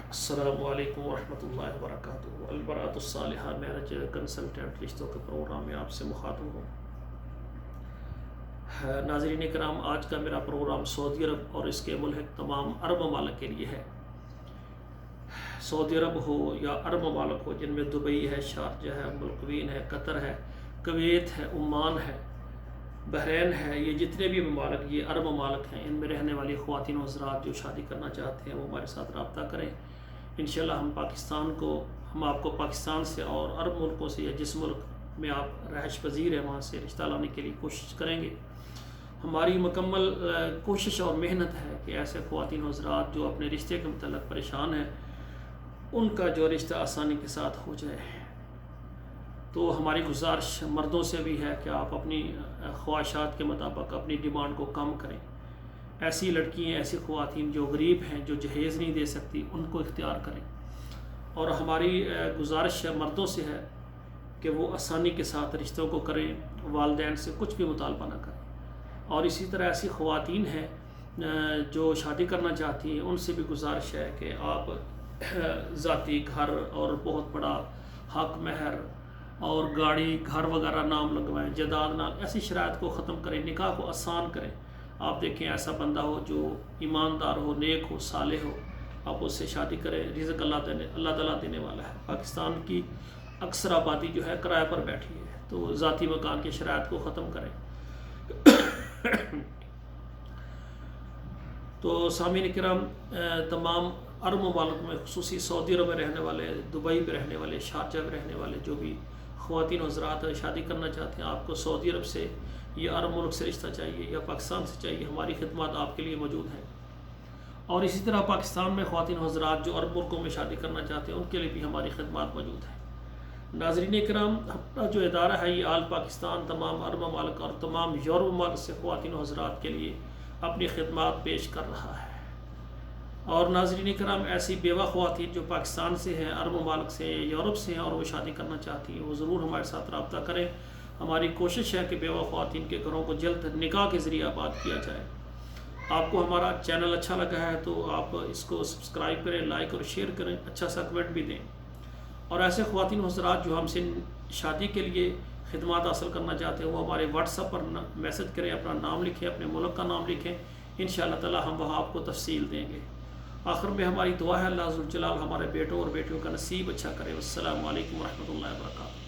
السلام علیکم ورحمۃ اللہ وبرکاتہ۔ البراۃ الصالحہ میرج کنسلٹنٹ رشتوں کے پروگرام میں آپ سے مخاطب ہوں۔ ناظرین کرام، آج کا میرا پروگرام سعودی عرب اور اس کے ملحق تمام عرب ممالک کے لیے ہے۔ سعودی عرب ہو یا عرب ممالک ہو، جن میں دبئی ہے، شارجہ ہے، القوین ہے، قطر ہے، کویت ہے، عمان ہے، بحرین ہے، یہ جتنے بھی ممالک یہ عرب ممالک ہیں، ان میں رہنے والی خواتین و حضرات جو شادی کرنا چاہتے ہیں وہ ہمارے ساتھ رابطہ کریں۔ انشاءاللہ ہم آپ کو پاکستان سے اور عرب ملکوں سے یا جس ملک میں آپ رہائش پذیر ہیں وہاں سے رشتہ لانے کے لیے کوشش کریں گے۔ ہماری مکمل کوشش اور محنت ہے کہ ایسے خواتین و حضرات جو اپنے رشتے کے متعلق پریشان ہیں ان کا جو رشتہ آسانی کے ساتھ ہو جائے۔ تو ہماری گزارش مردوں سے بھی ہے کہ آپ اپنی خواہشات کے مطابق اپنی ڈیمانڈ کو کم کریں۔ ایسی لڑکیاں، ایسی خواتین جو غریب ہیں، جو جہیز نہیں دے سکتی، ان کو اختیار کریں۔ اور ہماری گزارش مردوں سے ہے کہ وہ آسانی کے ساتھ رشتوں کو کریں، والدین سے کچھ بھی مطالبہ نہ کریں۔ اور اسی طرح ایسی خواتین ہیں جو شادی کرنا چاہتی ہیں، ان سے بھی گزارش ہے کہ آپ ذاتی گھر اور بہت بڑا حق مہر اور گاڑی گھر وغیرہ نام لگوائیں، جائیداد نام، ایسی شرائط کو ختم کریں، نکاح کو آسان کریں۔ آپ دیکھیں ایسا بندہ ہو جو ایماندار ہو، نیک ہو، صالح ہو، آپ اس سے شادی کریں۔ رزق اللہ تعالیٰ دینے والا ہے۔ پاکستان کی اکثر آبادی جو ہے کرائے پر بیٹھی ہے، تو ذاتی مکان کی شرائط کو ختم کریں۔ تو سامعین کرام، تمام عرب ممالک میں، خصوصی سعودی عرب میں رہنے والے، دبئی میں رہنے والے، شارجہ میں رہنے والے جو بھی خواتین حضرات شادی کرنا چاہتے ہیں، آپ کو سعودی عرب سے یا عرب ملک سے رشتہ چاہیے یا پاکستان سے چاہیے، ہماری خدمات آپ کے لیے موجود ہیں۔ اور اسی طرح پاکستان میں خواتین حضرات جو عرب ملکوں میں شادی کرنا چاہتے ہیں ان کے لیے بھی ہماری خدمات موجود ہیں۔ ناظرین کرام، ہمارا جو ادارہ ہے یہ آل پاکستان تمام عرب ممالک اور تمام یورپ ممالک سے خواتین و حضرات کے لیے اپنی خدمات پیش کر رہا ہے۔ اور ناظرین کرام، ایسی بیوہ خواتین جو پاکستان سے ہیں، عرب ممالک سے ہیں، یورپ سے ہیں اور وہ شادی کرنا چاہتی ہیں، وہ ضرور ہمارے ساتھ رابطہ کریں۔ ہماری کوشش ہے کہ بیوہ خواتین کے گھروں کو جلد نکاح کے ذریعے آباد کیا جائے۔ آپ کو ہمارا چینل اچھا لگا ہے تو آپ اس کو سبسکرائب کریں، لائک اور شیئر کریں، اچھا سا کمنٹ بھی دیں۔ اور ایسے خواتین حضرات جو ہم سے شادی کے لیے خدمات حاصل کرنا چاہتے ہیں وہ ہمارے واٹس ایپ پر میسج کریں، اپنا نام لکھیں، اپنے ملک کا نام لکھیں، انشاءاللہ تعالی ہم وہاں آپ کو تفصیل دیں گے۔ آخر میں ہماری دعا ہے اللہ ذوالجلال ہمارے بیٹوں اور بیٹیوں کا نصیب اچھا کرے۔ والسلام علیکم ورحمۃ اللہ وبرکاتہ۔